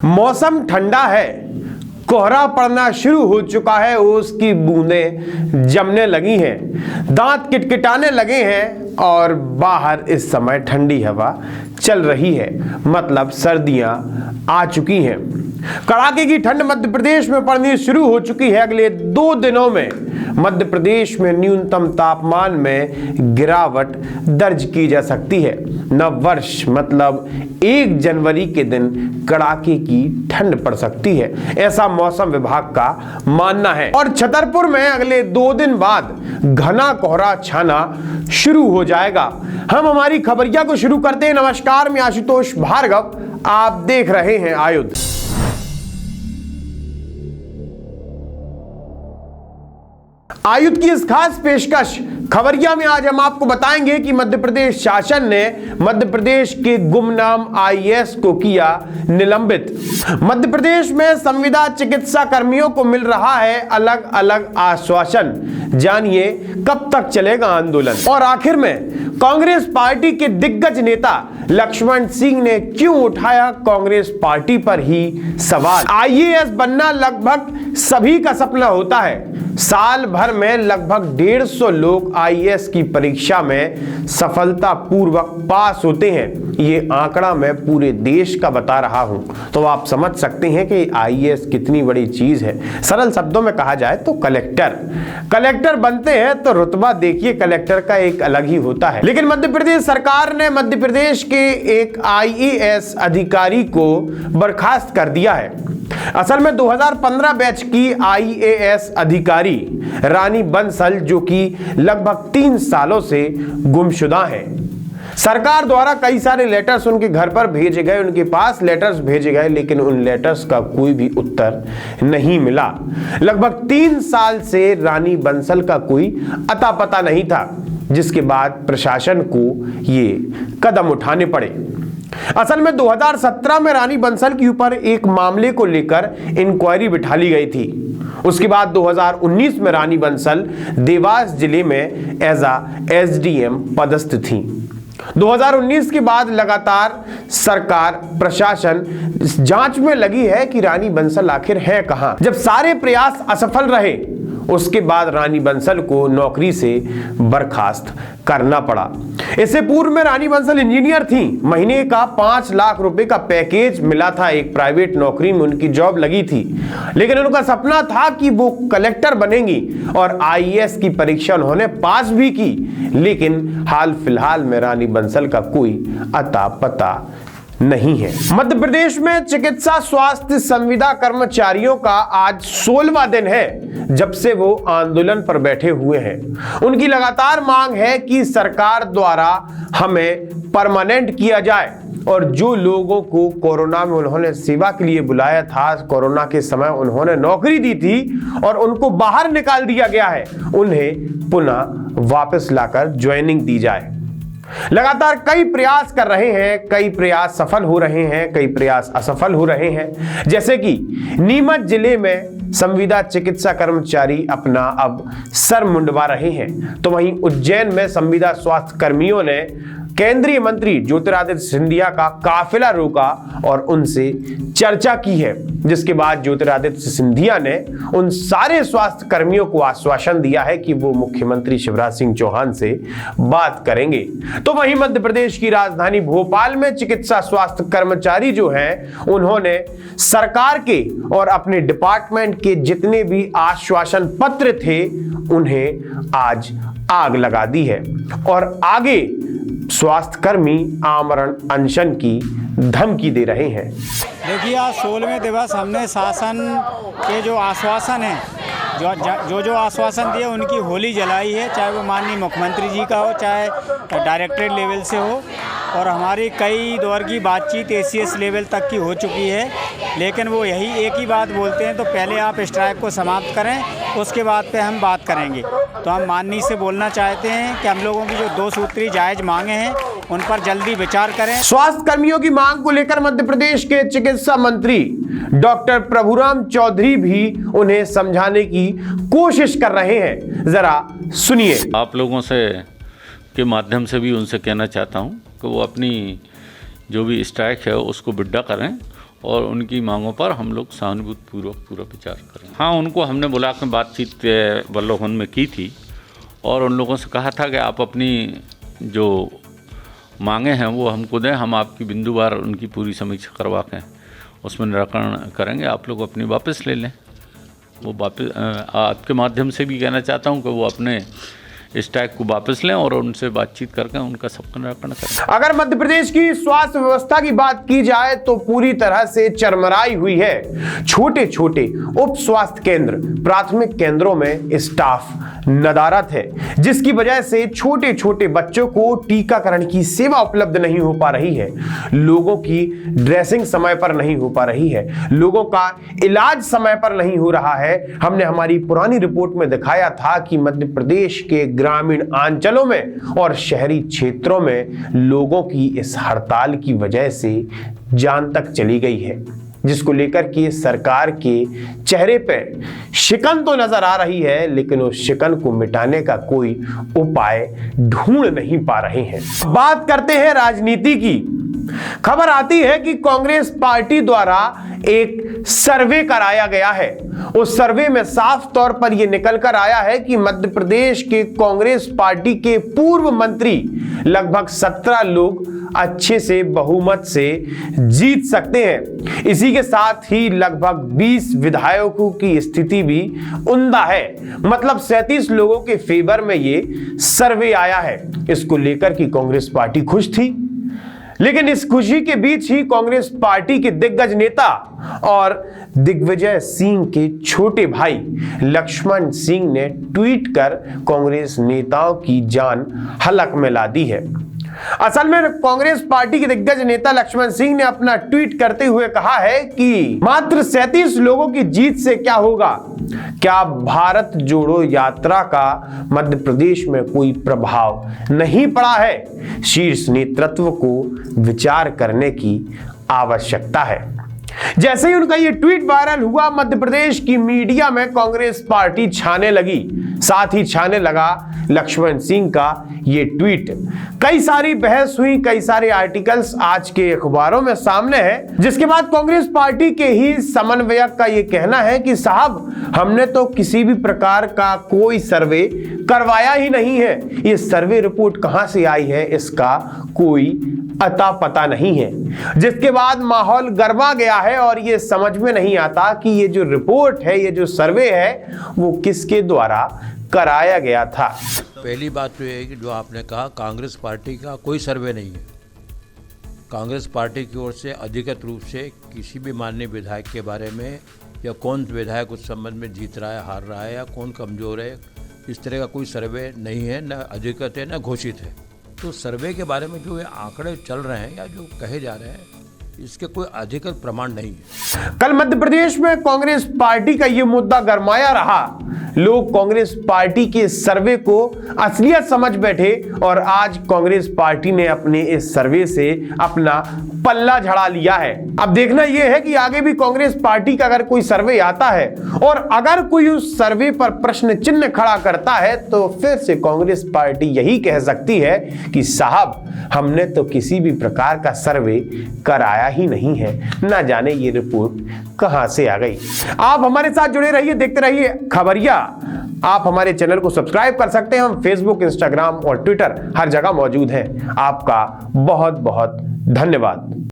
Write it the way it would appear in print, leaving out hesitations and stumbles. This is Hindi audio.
मौसम ठंडा है, कोहरा पड़ना शुरू हो चुका है, ओस की बूंदें जमने लगी हैं, दांत किटकिटाने लगे हैं और बाहर इस समय ठंडी हवा चल रही है। मतलब सर्दियां आ चुकी हैं। कड़ाके की ठंड मध्य प्रदेश में पड़नी शुरू हो चुकी है। अगले 2 दिनों में मध्य प्रदेश में न्यूनतम तापमान में गिरावट दर्ज की जा सकती है। नव वर्ष मतलब 1 जनवरी के दिन कड़ाके की ठंड पड़ सकती है, ऐसा मौसम विभाग का मानना है। और छतरपुर में अगले 2 दिन बाद घना कोहरा छाना शुरू हो जाएगा। हम हमारी खबरिया को शुरू करते हैं। नमस्कार, मैं आशुतोष भार्गव, आप देख रहे हैं आयुध। आयुध की इस खास पेशकश खबरिया में आज हम आपको बताएंगे कि मध्य प्रदेश शासन ने मध्य प्रदेश के गुमनाम आईएएस को किया निलंबित। मध्य प्रदेश में संविदा चिकित्सा कर्मियों को मिल रहा है अलग अलग आश्वासन। जानिए कब तक चलेगा आंदोलन, और आखिर में कांग्रेस पार्टी के दिग्गज नेता लक्ष्मण सिंह ने क्यों उठाया कांग्रेस पार्टी पर ही सवाल। आईएएस बनना लगभग सभी का सपना होता है। साल भर में लगभग 150 लोग आईएएस की परीक्षा में सफलतापूर्वक पास होते हैं। ये आंकड़ा मैं पूरे देश का बता रहा हूं, तो आप समझ सकते हैं कि आईएएस कितनी बड़ी चीज है। सरल शब्दों में कहा जाए तो कलेक्टर बनते हैं तो रुतबा देखिए कलेक्टर का एक अलग ही होता है। लेकिन मध्य प्रदेश सरकार ने मध्य प्रदेश के एक आईएएस अधिकारी को बर्खास्त कर दिया है। असल में 2015 बैच की आईएएस अधिकारी रानी बंसल, जो कि लगभग 3 सालों से गुमशुदा हैं। सरकार द्वारा कई सारे लेटर्स उनके घर पर भेजे गए, उनके पास लेटर्स भेजे गए, लेकिन उन लेटर्स का कोई भी उत्तर नहीं मिला। लगभग 3 साल से रानी बंसल का कोई अता पता नहीं था, जिसके बाद प्रशासन को ये कदम उठाने पड़े। असल में 2017 में रानी बंसल के ऊपर एक मामले को लेकर इंक्वायरी बिठा ली गई थी। उसके बाद 2019 में रानी बंसल देवास जिले में एसडीएम पदस्थ थी। 2019 के बाद लगातार सरकार प्रशासन जांच में लगी है कि रानी बंसल आखिर है कहां। जब सारे प्रयास असफल रहे, उसके बाद रानी बंसल को नौकरी से बर्खास्त करना पड़ा। इससे पूर्व में रानी बंसल इंजीनियर थी। महीने का 5 लाख रुपए का पैकेज मिला था, एक प्राइवेट नौकरी में उनकी जॉब लगी थी। लेकिन उनका सपना था कि वो कलेक्टर बनेंगी और आईएएस की परीक्षा उन्होंने पास भी की। लेकिन हाल फिलहाल में रानी बंसल का कोई अता पता नहीं है। मध्य प्रदेश में चिकित्सा स्वास्थ्य संविदा कर्मचारियों का आज 16वां दिन है जब से वो आंदोलन पर बैठे हुए हैं। उनकी लगातार मांग है कि सरकार द्वारा हमें परमानेंट किया जाए, और जो लोगों को कोरोना में उन्होंने सेवा के लिए बुलाया था, कोरोना के समय उन्होंने नौकरी दी थी और उनको बाहर निकाल दिया गया है, उन्हें पुनः वापस लाकर ज्वाइनिंग दी जाए। लगातार कई प्रयास कर रहे हैं, कई प्रयास सफल हो रहे हैं, कई प्रयास असफल हो रहे हैं। जैसे कि नीमच जिले में संविदा चिकित्सा कर्मचारी अपना अब सर मुंडवा रहे हैं, तो वहीं उज्जैन में संविदा स्वास्थ्य कर्मियों ने केंद्रीय मंत्री ज्योतिरादित्य सिंधिया का काफिला रोका और उनसे चर्चा की है, जिसके बाद ज्योतिरादित्य सिंधिया ने उन सारे स्वास्थ्य कर्मियों को आश्वासन दिया है कि वो मुख्यमंत्री शिवराज सिंह चौहान से बात करेंगे। तो वहीं मध्य प्रदेश की राजधानी भोपाल में चिकित्सा स्वास्थ्य कर्मचारी जो हैं, उन्होंने सरकार के और अपने डिपार्टमेंट के जितने भी आश्वासन पत्र थे, उन्हें आज आग लगा दी है और आगे स्वास्थ्य कर्मी आमरण अनशन की धमकी दे रहे हैं। देखिए, आज 16वें दिवस हमने शासन के जो आश्वासन हैं, जो आश्वासन दिए उनकी होली जलाई है, चाहे वो माननीय मुख्यमंत्री जी का हो, चाहे डायरेक्टरेट लेवल से हो, और हमारी कई दौर की बातचीत एसीएस लेवल तक की हो चुकी है। लेकिन वो यही एक ही बात बोलते हैं, तो पहले आप स्ट्राइक को समाप्त करें, उसके बाद पे हम बात करेंगे। तो हम माननीय से बोलना चाहते हैं कि हम लोगों की जो 2 सूत्री जायज मांगे हैं, उन पर जल्दी विचार करें। स्वास्थ्य कर्मियों की मांग को लेकर मध्य प्रदेश के चिकित्सा मंत्री डॉक्टर प्रभुराम चौधरी भी उन्हें समझाने की कोशिश कर रहे हैं। जरा सुनिए। आप लोगों से के माध्यम से भी उनसे कहना चाहता हूं कि वो अपनी जो भी स्ट्राइक है उसको विड्रॉ करें और उनकी मांगों पर हम लोग सहानुभूतिपूर्वक पूरा विचार करें। हाँ, उनको हमने बुला कर बातचीत वल्लभ भवन में की थी और उन लोगों से कहा था कि आप अपनी जो मांगे हैं वो हमको दें, हम आपकी बिंदुवार उनकी पूरी समीक्षा करवा के उसमें निराकरण करेंगे, आप लोग अपनी वापस ले लें। वो वापस आपके माध्यम से भी कहना चाहता हूँ कि वो अपने इस टैग को वापस लें और उनसे बातचीत करके उनका सबका निराकरण करें। अगर मध्य प्रदेश की स्वास्थ्य व्यवस्था की बात की जाए तो पूरी तरह से चरमराई हुई है। छोटे छोटे उप स्वास्थ्य केंद्र, प्राथमिक केंद्रों में स्टाफ नदारत है, जिसकी वजह से छोटे छोटे बच्चों को टीकाकरण की सेवा उपलब्ध नहीं हो पा रही है, लोगों की ड्रेसिंग समय पर नहीं हो पा रही है, लोगों का इलाज समय पर नहीं हो रहा है। हमने हमारी पुरानी रिपोर्ट में दिखाया था कि मध्य प्रदेश के ग्रामीण अंचलों में और शहरी क्षेत्रों में लोगों की इस हड़ताल की वजह से जान तक चली गई है, जिसको लेकर के सरकार के चेहरे पर शिकन तो नजर आ रही है, लेकिन उस शिकन को मिटाने का कोई उपाय ढूंढ नहीं पा रहे हैं। बात करते हैं राजनीति की। खबर आती है कि कांग्रेस पार्टी द्वारा एक सर्वे कराया गया है। उस सर्वे में साफ तौर पर यह निकल कर आया है कि मध्य प्रदेश के कांग्रेस पार्टी के पूर्व मंत्री लगभग 17 लोग अच्छे से बहुमत से जीत सकते हैं। इसी के साथ ही लगभग 20 विधायकों की स्थिति भी उम्दा है, मतलब 37 लोगों के फेवर में ये सर्वे आया है। इसको लेकर कि कांग्रेस पार्टी खुश थी, लेकिन इस खुशी के बीच ही कांग्रेस पार्टी के दिग्गज नेता और दिग्विजय सिंह के छोटे भाई लक्ष्मण सिंह ने ट्वीट कर कांग्रेस नेताओं की जान हलक में ला दी है। असल में कांग्रेस पार्टी के दिग्गज नेता लक्ष्मण सिंह ने अपना ट्वीट करते हुए कहा है कि मात्र 37 लोगों की जीत से क्या होगा, क्या भारत जोड़ो यात्रा का मध्य प्रदेश में कोई प्रभाव नहीं पड़ा है? शीर्ष नेतृत्व को विचार करने की आवश्यकता है। जैसे ही उनका ये ट्वीट वायरल हुआ, मध्य प्रदेश की मीडिया में कांग्रेस पार्टी छाने लगी, साथ ही छाने लगा लक्ष्मण सिंह का ये ट्वीट। कई सारी बहस हुई, कई सारे आर्टिकल्स आज के अखबारों में सामने हैं, जिसके बाद कांग्रेस पार्टी के ही समन्वयक का ये कहना है कि साहब, हमने तो किसी भी प्रकार का कोई सर्वे करवाया ही नहीं है, ये सर्वे रिपोर्ट कहां से आई है इसका कोई अता पता नहीं है। जिसके बाद माहौल गरमा गया है और ये समझ में नहीं आता कि ये जो रिपोर्ट है, ये जो सर्वे है, वो किसके द्वारा कराया गया था। पहली बात तो ये है कि जो आपने कहा, कांग्रेस पार्टी का कोई सर्वे नहीं है। कांग्रेस पार्टी की ओर से अधिकृत रूप से किसी भी माननीय विधायक के बारे में, या कौन विधायक उस संबंध में जीत रहा है, हार रहा है, या कौन कमजोर है, इस तरह का कोई सर्वे नहीं है, न अधिकृत है न घोषित है। तो सर्वे के बारे में जो ये आंकड़े चल रहे हैं या जो कहे जा रहे हैं, इसके कोई अधिकृत प्रमाण नहीं है। कल मध्य प्रदेश में कांग्रेस पार्टी का यह मुद्दा गरमाया रहा। लोग कांग्रेस पार्टी के सर्वे को असलियत समझ बैठे और आज कांग्रेस पार्टी ने अपने इस सर्वे से अपना पल्ला झड़ा लिया है। अब देखना यह है कि आगे भी कांग्रेस पार्टी का अगर कोई सर्वे आता है और अगर कोई उस सर्वे पर प्रश्न चिन्ह खड़ा करता है, तो फिर से कांग्रेस पार्टी यही कह सकती है कि साहब, हमने तो किसी भी प्रकार का सर्वे कराया ही नहीं है, ना जाने ये रिपोर्ट कहां से आ गई। आप हमारे साथ जुड़े रहिए, देखते रहिए खबरिया। आप हमारे चैनल को सब्सक्राइब कर सकते हैं। हम फेसबुक, इंस्टाग्राम और ट्विटर हर जगह मौजूद हैं। आपका बहुत बहुत धन्यवाद।